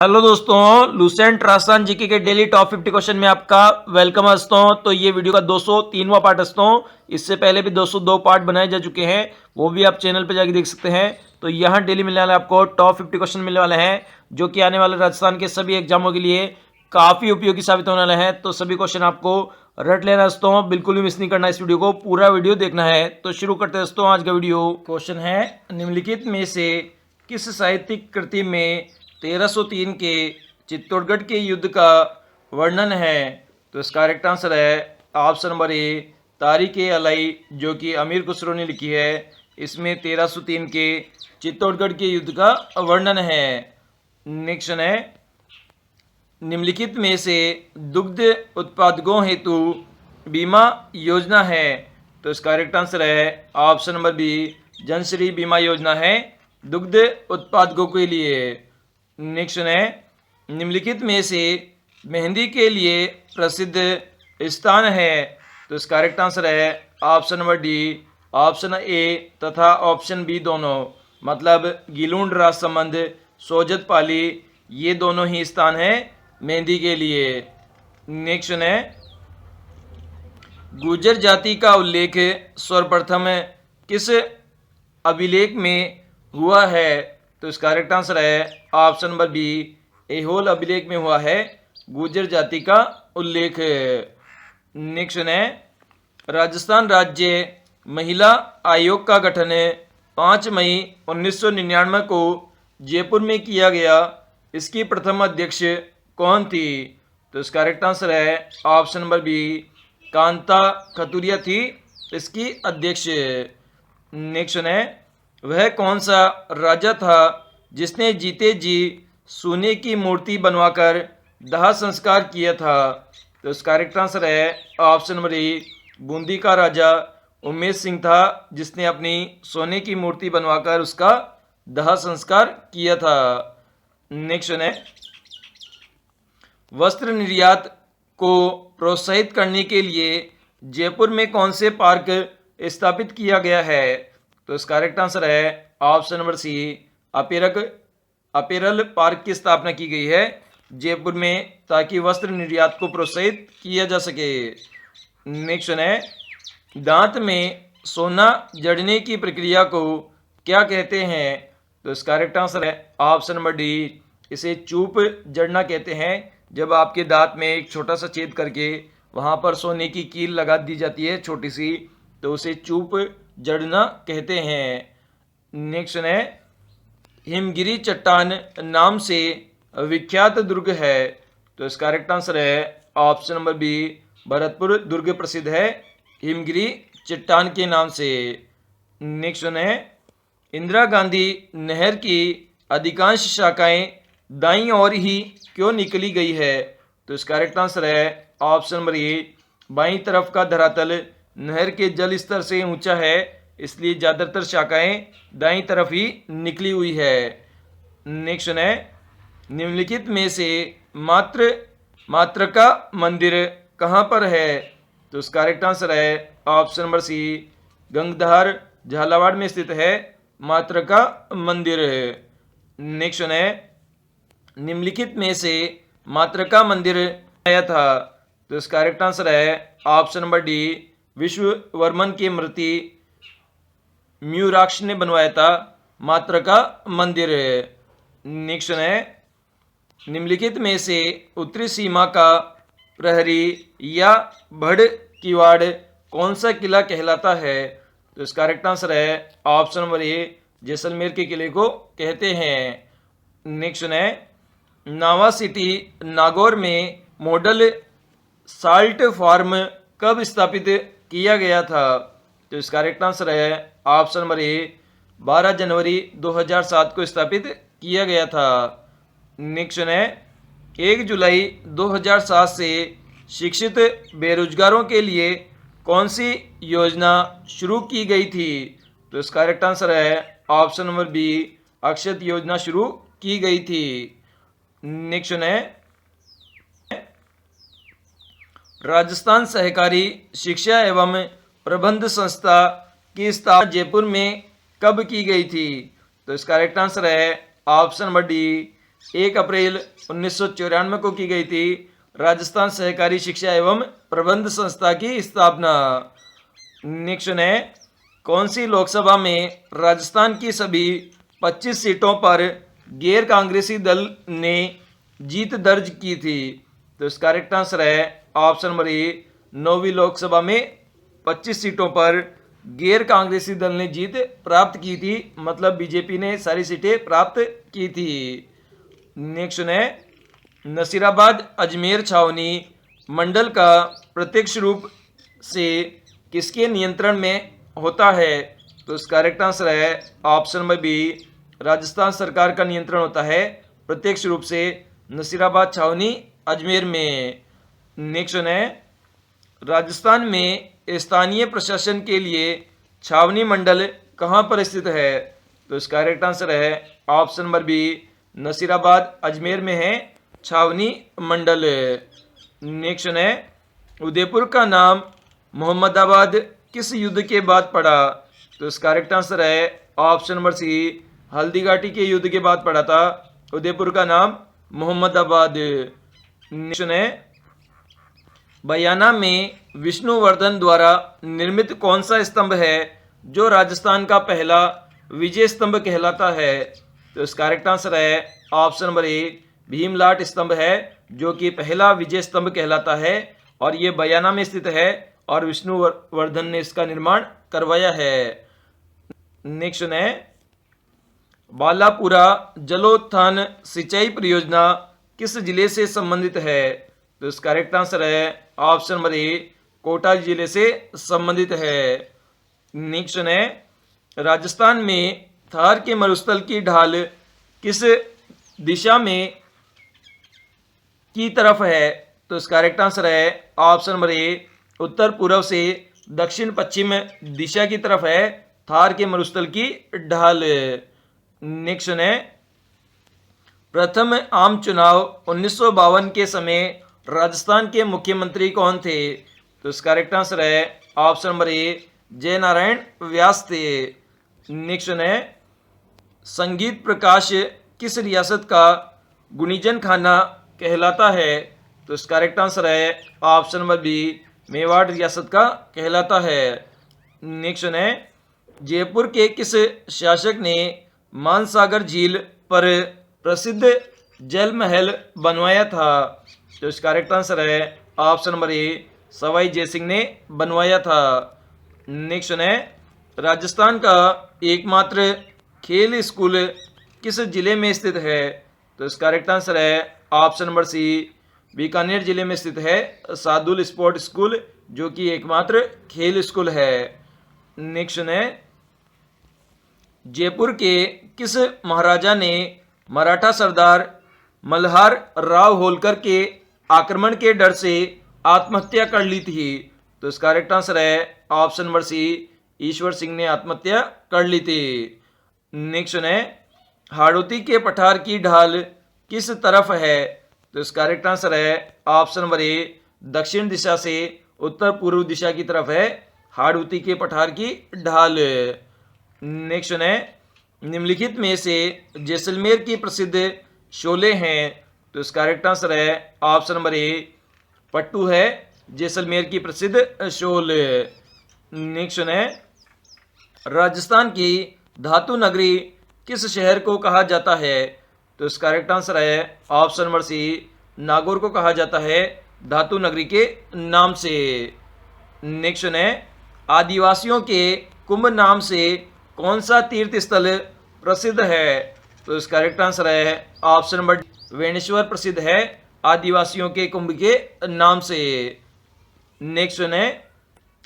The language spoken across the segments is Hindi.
हेलो दोस्तों, लुसेंट राजस्थान जीके के डेली टॉप 50 क्वेश्चन में आपका वेलकम दोस्तों। तो ये वीडियो का 203वां पार्ट दोस्तों। इससे पहले भी 202 पार्ट बनाए जा चुके हैं, वो भी आप चैनल पे जाके देख सकते हैं। तो यहाँ डेली मिलने वाले आपको टॉप 50 क्वेश्चन मिलने वाले हैं, जो कि आने वाले राजस्थान के सभी एग्जामों के लिए काफी उपयोगी साबित होने वाले हैं। तो सभी क्वेश्चन आपको रट लेना दोस्तों, बिल्कुल भी मिस नहीं करना, इस वीडियो को पूरा वीडियो देखना है। तो शुरू करते हैं दोस्तों आज का वीडियो। क्वेश्चन है, निम्नलिखित में से किस साहित्यिक कृति में 1303 के चित्तौड़गढ़ के युद्ध का वर्णन है? तो इसका करेक्ट आंसर है ऑप्शन नंबर ए, तारीख ए अलई, जो कि अमीर खुसरो ने लिखी है। इसमें 1303 के चित्तौड़गढ़ के युद्ध का वर्णन है। नेक्स्ट है, निम्नलिखित में से दुग्ध उत्पादकों हेतु बीमा योजना है? तो इसका करेक्ट आंसर है ऑप्शन नंबर बी, जनश्री बीमा योजना है दुग्ध उत्पादकों के लिए। नेक्स्ट है, निम्नलिखित में से मेहंदी के लिए प्रसिद्ध स्थान है? तो इसका करेक्ट आंसर है option number D, option A तथा ऑप्शन बी दोनों, मतलब गिलूंड राजसमंद, सोजत पाली, ये दोनों ही स्थान है मेहंदी के लिए। नेक्स्ट है, गुर्जर जाति का उल्लेख सर्वप्रथम किस अभिलेख में हुआ है? तो इसका करेक्ट आंसर है ऑप्शन नंबर बी, ऐहोल अभिलेख में हुआ है गुर्जर जाति का उल्लेख। नेक्स्ट है, राजस्थान राज्य महिला आयोग का गठन 5 मई 1999 को जयपुर में किया गया, इसकी प्रथम अध्यक्ष कौन थी? तो इसका करेक्ट आंसर है option number B, Kanta Khaturia थी इसकी अध्यक्ष। नेक्स्ट है, वह कौन सा राजा था जिसने जीते जी सोने की मूर्ति बनवाकर दाह संस्कार किया था? तो इसका करेक्ट आंसर है ऑप्शन नंबर ए, बूंदी का राजा उमेश सिंह था, जिसने अपनी सोने की मूर्ति बनवाकर उसका दाह संस्कार किया था। नेक्स्ट है, वस्त्र निर्यात को प्रोत्साहित करने के लिए जयपुर में कौन से पार्क स्थापित किया गया है? तो इसका करेक्ट आंसर है option number C, apparel park की स्थापना की गई है जयपुर में, ताकि वस्त्र निर्यात को प्रोत्साहित किया जा सके। नेक्स्ट है, दांत में सोना जड़ने की प्रक्रिया को क्या कहते हैं? तो इसका करेक्ट आंसर है ऑप्शन नंबर डी, इसे चूप जड़ना कहते हैं। जब आपके दांत में एक छोटा सा छेद करके वहां पर सोने की कील लगा दी जाती है छोटी सी, तो उसे चूप जड़ना कहते हैं। नेक्स्ट है, हिमगिरी चट्टान नाम से विख्यात दुर्ग है? तो इसका करेक्ट आंसर है ऑप्शन नंबर बी, भरतपुर दुर्ग प्रसिद्ध है हिमगिरी चट्टान के नाम से। नेक्स्ट है, इंदिरा गांधी नहर की अधिकांश शाखाएं दाईं ओर ही क्यों निकली गई है? तो इसका करेक्ट आंसर है ऑप्शन नंबर ए, बाईं तरफ का धरातल नहर के जल स्तर से ऊंचा है, इसलिए ज्यादातर शाखाएं दाईं तरफ ही निकली हुई है। नेक्स्ट है, निम्नलिखित में से मातृका मंदिर कहाँ पर है? तो इसका करेक्ट आंसर है option number C, Gangdhar Jhalawar में स्थित है मातृका मंदिर। नेक्स्ट है, निम्नलिखित में से मातृका मंदिर आया था? तो इसका करेक्ट आंसर है ऑप्शन नंबर डी, विश्ववर्मन की मृति म्यूराक्ष ने बनवाया था मातृका मंदिर। नेक्स्ट है, निम्नलिखित में से उत्तरी सीमा का प्रहरी या भड़ किवाड़ कौन सा किला कहलाता है? तो इसका करेक्ट आंसर है ऑप्शन नंबर ए, जैसलमेर के किले को कहते हैं। नेक्स्ट है, नावा सिटी नागौर में मॉडल साल्ट फार्म कब स्थापित किया गया था? तो इसका करेक्ट आंसर है ऑप्शन नंबर ए, 12 जनवरी 2007 को स्थापित किया गया था। नेक्स्ट है, 1 जुलाई 2007 से शिक्षित बेरोजगारों के लिए कौन सी योजना शुरू की गई थी? तो इसका करेक्ट आंसर है ऑप्शन नंबर बी, अक्षत योजना शुरू की गई थी। नेक्स्ट है, राजस्थान सहकारी शिक्षा एवं प्रबंध संस्था की स्थापना जयपुर में कब की गई थी? तो इसका करेक्ट आंसर है ऑप्शन नंबर डी, 1 अप्रैल 1994 को की गई थी राजस्थान सहकारी शिक्षा एवं प्रबंध संस्था की स्थापना। नेक्स्ट है, कौन सी लोकसभा में राजस्थान की सभी 25 सीटों पर गैर कांग्रेसी दल ने जीत दर्ज की थी? तो इसका करेक्ट आंसर है ऑप्शन नंबर ए, 9वीं लोकसभा में 25 सीटों पर गैर कांग्रेसी दल ने जीत प्राप्त की थी, मतलब बीजेपी ने सारी सीटें प्राप्त की थी। नेक्स्ट है, नसीराबाद अजमेर छावनी मंडल का प्रत्यक्ष रूप से किसके नियंत्रण में होता है? तो इसका करेक्ट आंसर है ऑप्शन नंबर बी, राजस्थान सरकार का नियंत्रण होता है प्रत्यक्ष रूप से नसीराबाद छावनी अजमेर में। नेक्स्ट है, राजस्थान में स्थानीय प्रशासन के लिए छावनी मंडल कहाँ पर स्थित है? तो इसका करेक्ट आंसर है option number B, Nasirabad Ajmer में है छावनी मंडल। नेक्स्ट है, उदयपुर का नाम मोहम्मदाबाद किस युद्ध के बाद पड़ा? तो इसका करेक्ट आंसर है ऑप्शन नंबर सी, हल्दी घाटी के युद्ध के बाद पड़ा था उदयपुर का नाम मोहम्मदाबाद। नेक्स्ट है, बयाना में विष्णुवर्धन द्वारा निर्मित कौन सा स्तंभ है जो राजस्थान का पहला विजय स्तंभ कहलाता है? तो इसका करेक्ट आंसर है ऑप्शन नंबर ए, भीमलाट स्तंभ है जो कि पहला विजय स्तंभ कहलाता है और ये बयाना में स्थित है और विष्णुवर्धन ने इसका निर्माण करवाया है। नेक्स्ट है, बालापुरा जलोत्थान सिंचाई परियोजना किस जिले से संबंधित है? तो इसका करेक्ट आंसर है ऑप्शन नंबर ए, कोटा जिले से संबंधित है। नेक्स्ट है, राजस्थान में थार के मरुस्थल की ढाल किस दिशा में की तरफ है? तो इसका करेक्ट आंसर है ऑप्शन नंबर ए, उत्तर पूर्व से दक्षिण पश्चिम दिशा की तरफ है थार के मरुस्थल की ढाल। नेक्स्ट है, प्रथम आम चुनाव 1952 के समय राजस्थान के मुख्यमंत्री कौन थे? तो इसका करेक्ट आंसर है ऑप्शन नंबर ए, जय नारायण व्यास थे। नेक्स्ट है, संगीत प्रकाश किस रियासत का गुणीजन खाना कहलाता है? तो इसका करेक्ट आंसर है ऑप्शन नंबर बी, मेवाड़ रियासत का कहलाता है। नेक्स्ट है, जयपुर के किस शासक ने मानसागर झील पर प्रसिद्ध जल महल बनवाया था? तो इसका करेक्ट आंसर है option number A, Sawai Jai Singh ने बनवाया था। नेक्स्ट है, राजस्थान का एकमात्र खेल स्कूल किस जिले में स्थित है? तो इसका करेक्ट आंसर है ऑप्शन नंबर सी, बीकानेर जिले में स्थित है सादुल स्पोर्ट स्कूल जो कि एकमात्र खेल स्कूल है। नेक्स्ट है, जयपुर के किस महाराजा ने मराठा सरदार मल्हार राव होलकर के आक्रमण के डर से आत्महत्या कर ली थी? तो इसका करेक्ट आंसर है ऑप्शन नंबर सी, ईश्वर सिंह ने आत्महत्या कर ली थी। नेक्स्ट है, हाड़ौती के पठार की ढाल किस तरफ है? तो इसका करेक्ट आंसर है ऑप्शन नंबर ए, दक्षिण दिशा से उत्तर पूर्व दिशा की तरफ है हाड़ौती के पठार की ढाल। नेक्स्ट है, निम्नलिखित में से जैसलमेर की प्रसिद्ध शोले हैं? तो इसका करेक्ट आंसर है ऑप्शन नंबर ए, पट्टू है जैसलमेर की प्रसिद्ध शोल। नेक्स्ट है, राजस्थान की धातु नगरी किस शहर को कहा जाता है? तो इसका करेक्ट आंसर है ऑप्शन नंबर सी, नागौर को कहा जाता है धातु नगरी के नाम से। नेक्स्ट है, आदिवासियों के कुंभ नाम से कौन सा तीर्थ स्थल प्रसिद्ध है? तो इसका करेक्ट आंसर है ऑप्शन नंबर डी, वेणेश्वर प्रसिद्ध है आदिवासियों के कुंभ के नाम से। नेक्स्ट है,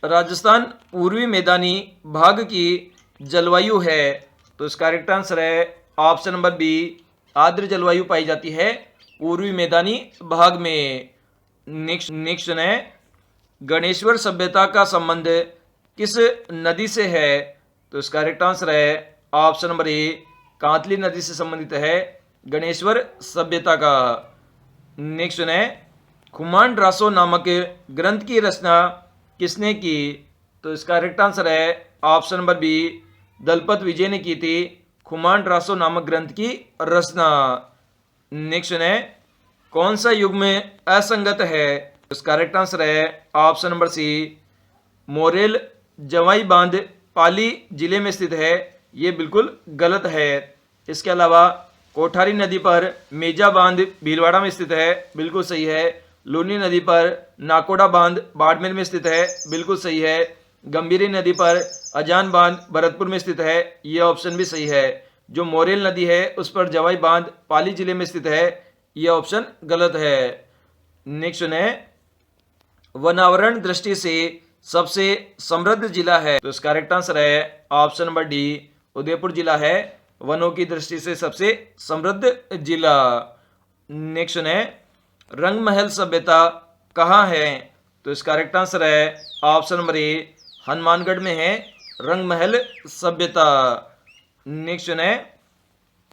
राजस्थान पूर्वी मैदानी भाग की जलवायु है? तो इसका करेक्ट आंसर है ऑप्शन नंबर बी, आर्द्र जलवायु पाई जाती है पूर्वी मैदानी भाग में। नेक्स्ट है, गणेश्वर सभ्यता का संबंध किस नदी से है? तो इसका करेक्ट आंसर है ऑप्शन नंबर ए, कांतली नदी से संबंधित है गणेश्वर सभ्यता का। नेक्स्ट है, खुमान ड्रासो नामक ग्रंथ की रचना किसने की? तो इसका करेक्ट आंसर है ऑप्शन नंबर बी, दलपत विजय ने की थी खुमान ड्रासो नामक ग्रंथ की रचना। नेक्स्ट है कौन सा युग्म असंगत है? इसका करेक्ट आंसर है ऑप्शन नंबर सी, मोरेल जवाई बांध पाली जिले में स्थित है। ये बिल्कुल गलत है। इसके अलावा कोठारी नदी पर मेजा बांध भीलवाड़ा में स्थित है, बिल्कुल सही है। लूनी नदी पर नाकोड़ा बांध बाड़मेर में स्थित है, बिल्कुल सही है। गंभीरी नदी पर अजान बांध भरतपुर में स्थित है, यह ऑप्शन भी सही है। जो मोरेल नदी है उस पर जवाई बांध पाली जिले में स्थित है, यह ऑप्शन गलत है। नेक्स्ट है वनावरण दृष्टि से सबसे समृद्ध जिला है, तो इसका करेक्ट आंसर है ऑप्शन नंबर डी, उदयपुर जिला है वनों की दृष्टि से सबसे समृद्ध जिला। नेक्स्ट है रंगमहल सभ्यता कहाँ है? तो इसका करेक्ट आंसर है ऑप्शन नंबर ए, हनुमानगढ़ में है रंगमहल सभ्यता। नेक्स्ट है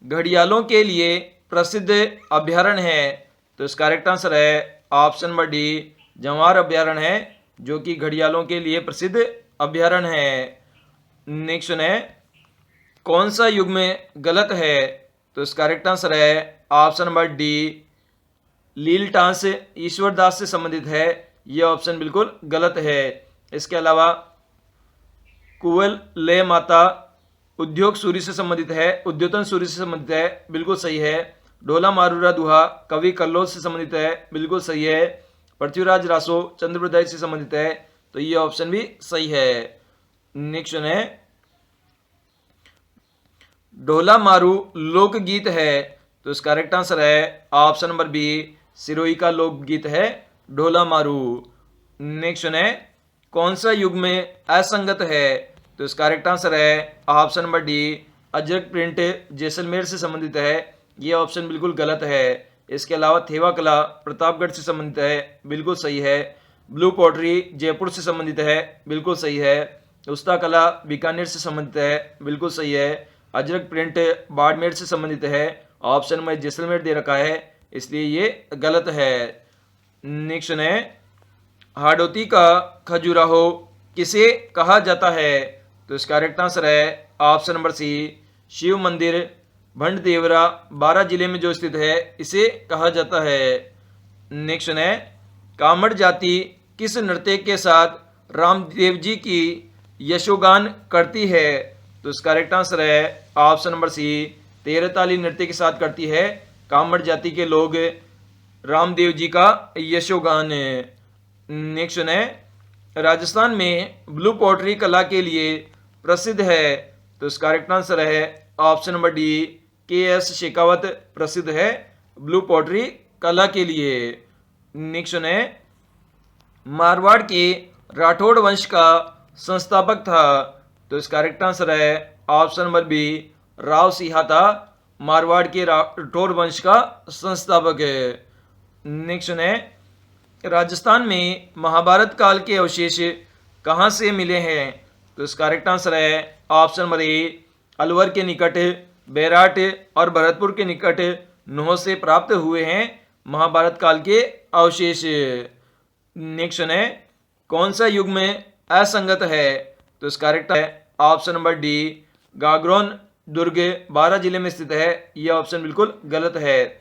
घड़ियालों के लिए प्रसिद्ध अभ्यारण्य है, तो इसका करेक्ट आंसर है ऑप्शन नंबर डी, जवार अभ्यारण्य है जो कि घड़ियालों के लिए प्रसिद्ध अभ्यारण्य है। नेक्स्ट है कौन सा युग्म गलत है? तो इसका करेक्ट आंसर है ऑप्शन नंबर डी, लीलटांस ईश्वरदास से संबंधित है, यह ऑप्शन बिल्कुल गलत है। इसके अलावा कुवल लय माता उद्योग सूरी से संबंधित है, उद्योतन सूरी से संबंधित है, बिल्कुल सही है। ढोला मारूरा दुहा कवि कल्लोल से संबंधित है, बिल्कुल सही है। पृथ्वीराज रासो चंद्रप्रदाय से संबंधित है, तो ये ऑप्शन भी सही है। नेक्स्ट है ढोला मारू लोकगीत है, तो इसका करेक्ट आंसर है ऑप्शन नंबर बी, सिरोही का लोकगीत है ढोला मारू। नेक्स्ट है कौन सा युग्म असंगत है? तो इसका करेक्ट आंसर है option number D, Ajrak print Jaisalmer से संबंधित है, यह ऑप्शन बिल्कुल गलत है। इसके अलावा थेवा कला प्रतापगढ़ से संबंधित है, बिल्कुल सही है। ब्लू पॉटरी जयपुर से संबंधित है, बिल्कुल सही है। उस्ता कला बीकानेर से संबंधित है, बिल्कुल सही है। अजरक प्रिंट बाड़मेर से संबंधित है, ऑप्शन में जैसलमेर दे रखा है, इसलिए ये गलत है। नेक्स्ट है हाड़ौती का खजुराहो किसे कहा जाता है? तो इसका करेक्ट आंसर है ऑप्शन नंबर सी, शिव मंदिर भंडदेवरा बारां जिले में जो स्थित है इसे कहा जाता है। नेक्स्ट है कामड़ जाति किस नृत्य के साथ रामदेव जी की यशोगान करती है? तो इसका करेक्ट आंसर है ऑप्शन नंबर सी, तेरताली नृत्य के साथ करती है कामड़ जाति के लोग रामदेव जी का यशोगान। नेक्स्ट है राजस्थान में ब्लू पॉटरी कला के लिए प्रसिद्ध है, तो इसका करेक्ट आंसर है option number D, KS. Shekhawat प्रसिद्ध है ब्लू पॉटरी कला के लिए। नेक्स्ट है मारवाड़ के राठौड़ वंश का संस्थापक था, तो इसका करेक्ट आंसर है ऑप्शन नंबर बी, राव सिहाता मारवाड़ के राठौड़ वंश का संस्थापक है। नेक्स्ट है राजस्थान में महाभारत काल के अवशेष कहाँ से मिले हैं? तो इसका करेक्ट आंसर है ऑप्शन नंबर ए, अलवर के निकट बैराट और भरतपुर के निकट नोह से प्राप्त हुए हैं महाभारत काल के अवशेष। नेक्स्ट है कौन सा युग्म असंगत है? तो इसका करेक्ट है ऑप्शन नंबर डी, गागरोन दुर्ग बारां जिले में स्थित है, यह ऑप्शन बिल्कुल गलत है।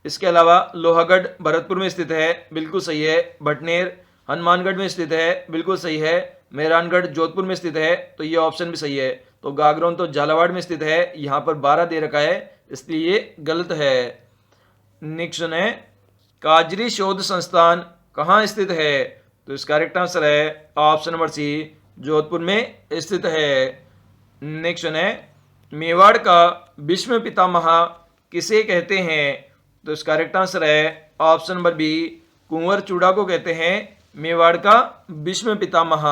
इसके अलावा लोहागढ़ भरतपुर में स्थित है, बिल्कुल सही है। भटनेर हनुमानगढ़ में स्थित है, बिल्कुल सही है। मेहरानगढ़ जोधपुर में स्थित है, तो ये ऑप्शन भी सही है। तो गागरोन तो झालावाड़ में स्थित है, यहाँ पर 12 दे रखा है, इसलिए ये गलत है। नेक्स्ट है काजरी शोध संस्थान कहाँ स्थित है? तो इसका करेक्ट आंसर है ऑप्शन नंबर सी, जोधपुर में स्थित है। नेक्स्ट है मेवाड़ का भीष्म पितामह किसे कहते हैं? तो इसका करेक्ट आंसर है ऑप्शन नंबर बी, कुंवर चूड़ा को कहते हैं मेवाड़ का भीष्म पितामह।